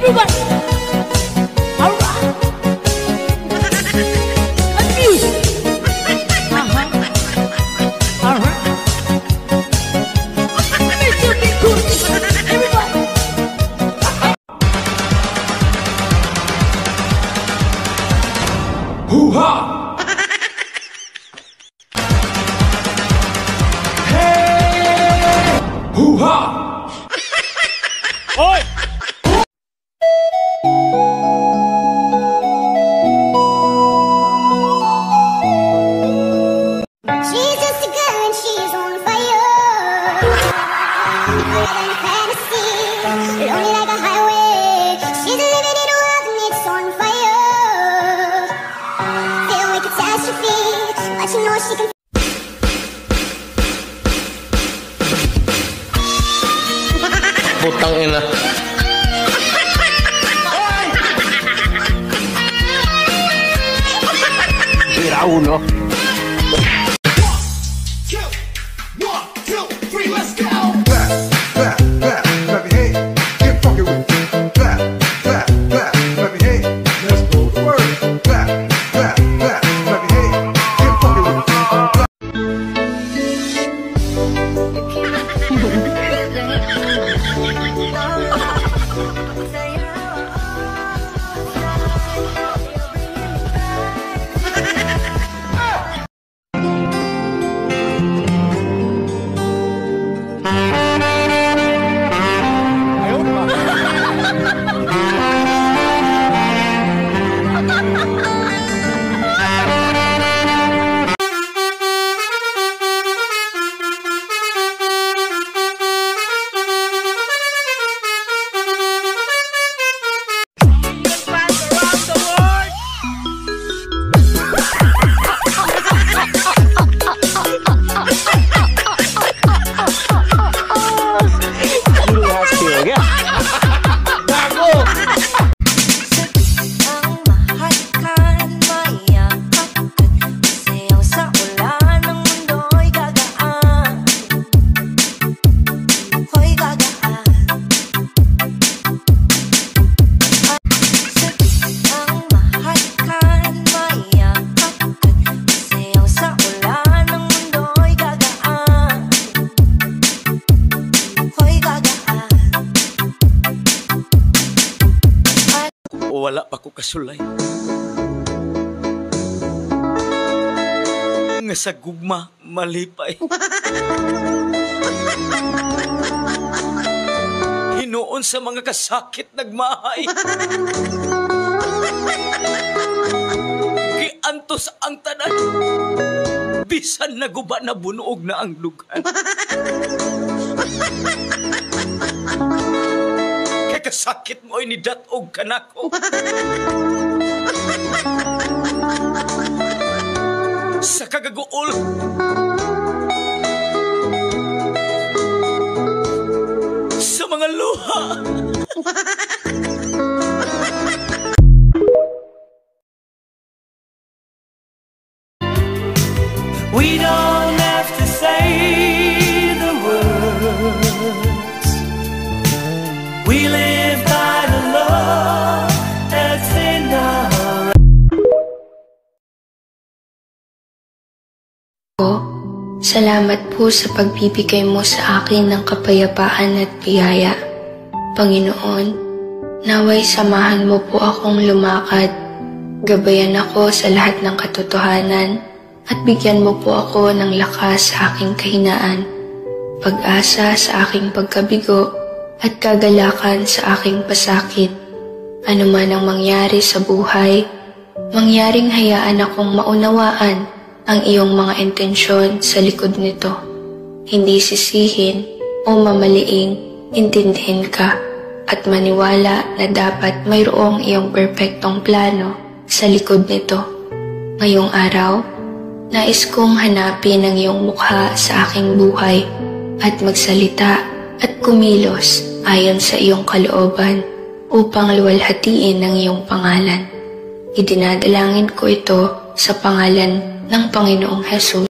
Everybody. All right. Abuse. All right. Make sure be good. Everybody. Hoo-ha! Hey! Hoo-ha! Oi! She's just a girl and she's on fire. Higher than a fantasy, lonely like a highway. She's living in a world and it's on fire. Feel like catastrophe, but you know she can. Putang ina. Tira uno. 1, 2, 3, let's go! Clap, clap, clap your hands. Get funky with it. Clap, clap, clap, clap your hands. Let's go to work. Clap, clap, clap, clap your hands. Get funky with it. Clap. Wala pa ko kasulay. Nga sa gugma, malipay. Hinoon sa mga kasakit nagmahay. Giantos ang tanan. Bisan naguba na bunuog na ang lugan. Kasakit mo ay nidatog ka na ko. Sa kagaguol. Sa mga luha. We don't have to say the words. We live by the love that's in our Salamat po sa pagbibigay mo sa akin ng kapayapaan at biyaya. Panginoon, naway samahan mo po akong lumakad. Gabayan ako sa lahat ng katotohanan at bigyan mo po ako ng lakas sa aking kahinaan, pag-asa sa aking pagkabigo at kagalakan sa aking pasakit. Ano man ang mangyari sa buhay, mangyaring hayaan akong maunawaan ang iyong mga intensyon sa likod nito. Hindi sisihin o mamaliing intindihin ka at maniwala na dapat mayroong iyong perpektong plano sa likod nito. Ngayong araw, nais kong hanapin ang iyong mukha sa aking buhay at magsalita at kumilos ayon sa iyong kalooban upang luwalhatiin ang iyong pangalan. Idinadalangin ko ito sa pangalan ng Panginoong Hesus.